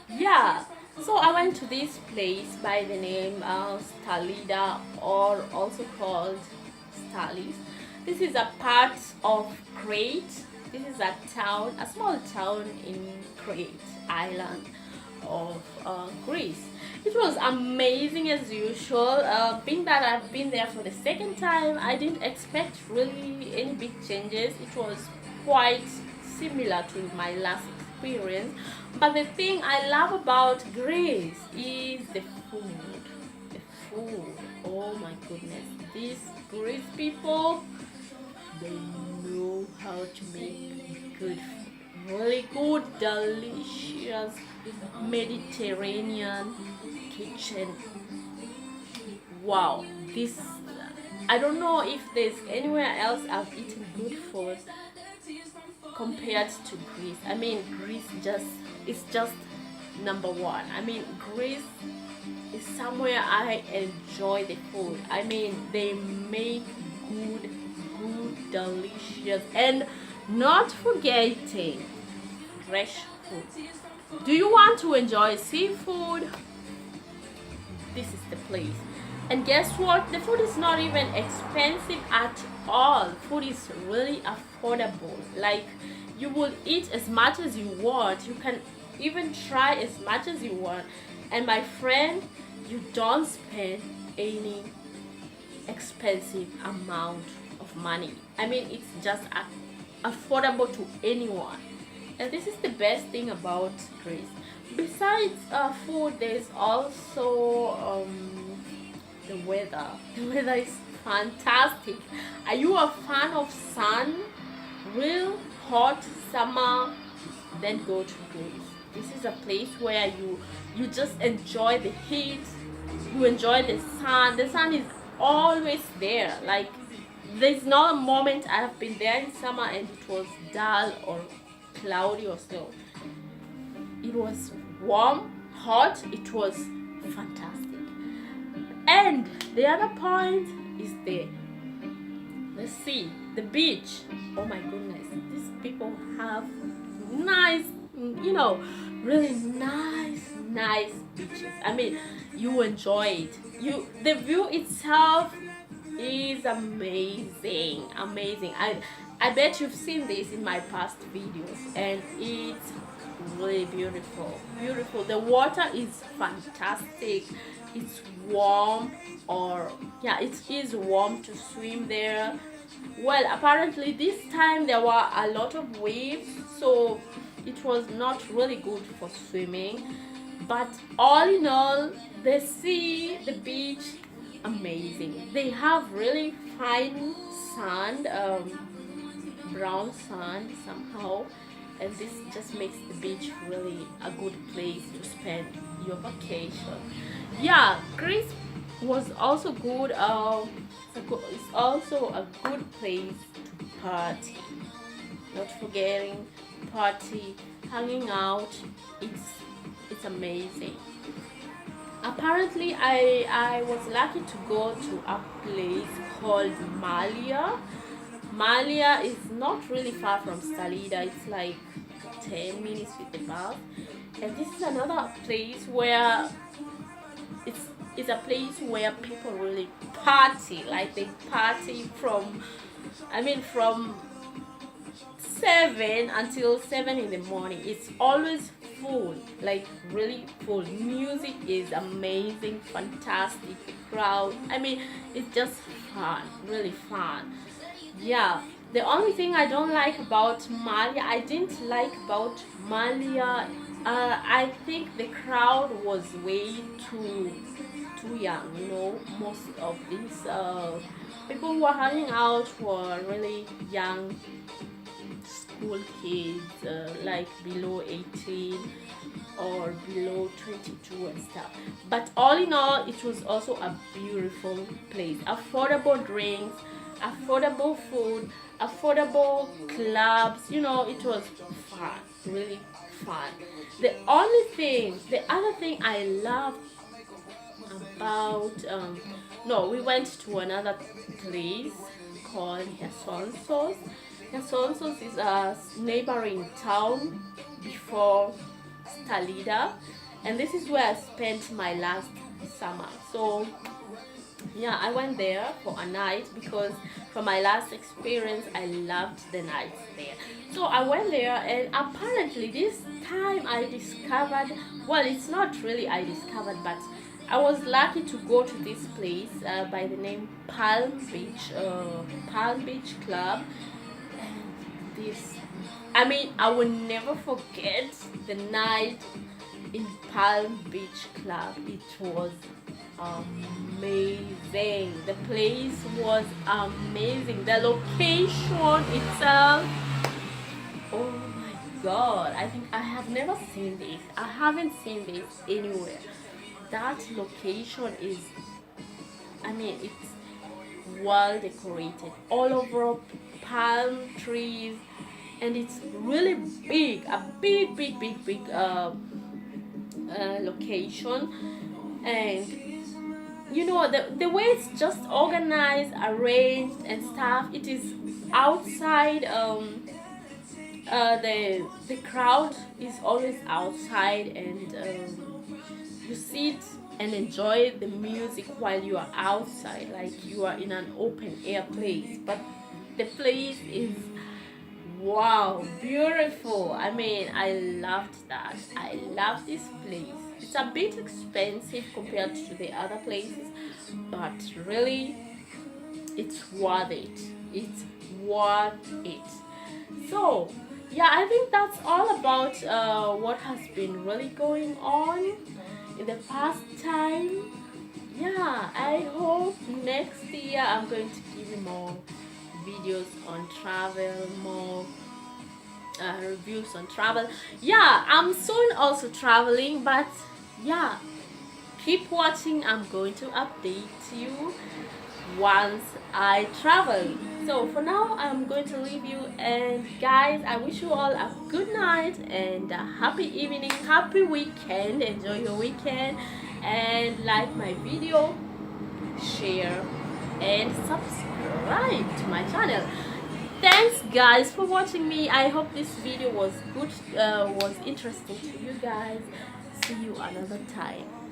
Yeah, so I went to this place by the name Stalida, or also called Stalis. This is a part of Crete. This is a town, a small town in Crete island of Greece. It was amazing as usual. Being that I've been there for the second time, I didn't expect really any big changes. It was quite similar to my last experience. But the thing I love about Greece is the food. The food. Oh my goodness. These Greece people, they know how to make good food. Really good, delicious Mediterranean kitchen. Wow, this, I don't know if there's anywhere else I've eaten good food compared to Greece. I mean, Greece just is just number one. I mean, Greece is somewhere I enjoy the food. I mean, they make good, delicious, and not forgetting fresh food. Do you want to enjoy seafood? This is the place. And guess what? The food is not even expensive at all. Food is really affordable. Like, you will eat as much as you want. You can even try as much as you want. And my friend, you don't spend any expensive amount of money. I mean, it's just affordable to anyone. And this is the best thing about Greece. Besides food, there's also the weather. The weather is fantastic. Are you a fan of sun? Real hot summer? Then go to Greece. This is a place where you just enjoy the heat. You enjoy the sun. The sun is always there. Like, there's not a moment I have been there in summer and it was dull or cloudy or so. It was warm, hot, it was fantastic. And the other point is the sea, the beach. Oh my goodness, these people have nice, really nice beaches. I mean, you enjoy it. The view itself is amazing. I bet you've seen this in my past videos, and it's really beautiful. The water is fantastic. It's warm, or yeah, it is warm to swim there. Well, apparently this time there were a lot of waves, so it was not really good for swimming. But all in all, the sea, the beach, amazing. They have really fine sand, brown sand somehow, and this just makes the beach really a good place to spend your vacation. Yeah, Greece was also good. It's also a good place to party. Not forgetting party, hanging out. It's amazing. Apparently, I was lucky to go to a place called Malia. Malia is not really far from Stalida. It's like 10 minutes with the bus. And this is another place where it's it's a place where people really party. Like, they party from, I mean, from 7 until 7 in the morning. It's always full, like really full. Music is amazing, fantastic. The crowd, I mean, it's just fun, really fun. Yeah, the only thing I don't like about Malia, I didn't like about Malia, I think the crowd was way too young. Most of these people who were hanging out were really young school kids, like below 18 or below 22 and stuff. But all in all, it was also a beautiful place. Affordable drinks, affordable food, affordable clubs. It was fun, really fun. The other thing I loved about, no, we went to another place called Hesonsos. Hesonsos is a neighboring town before Stalida, and this is where I spent my last summer. So yeah, I went there for a night because from my last experience I loved the nights there. So I went there, and apparently this time I discovered, well, it's not really I discovered, but I was lucky to go to this place by the name Palm Beach Club. And this, I mean, I will never forget the night in Palm Beach Club. It was amazing. The place was amazing. The location itself, oh my god, I think I have never seen this. I haven't seen this anywhere. That location is, I mean, it's well decorated, all over palm trees, and it's really big, a big location. And you know, the way it's just organized, arranged and stuff, it is outside. The crowd is always outside, and you sit and enjoy the music while you are outside, like you are in an open air place. But the place is, wow, beautiful. I mean, I loved that. I love this place. It's a bit expensive compared to the other places, but really it's worth it. It's worth it. So yeah, I think that's all about what has been really going on in the past time. Yeah, I hope next year I'm going to give you more videos on travel, more reviews on travel. Yeah, I'm soon also traveling, but yeah, keep watching. I'm going to update you once I travel. So for now, I'm going to leave you, and guys, I wish you all a good night and a happy evening, happy weekend. Enjoy your weekend, and like my video, share and subscribe to my channel. Thanks guys for watching me. I hope this video was good, was interesting to you guys. See you another time.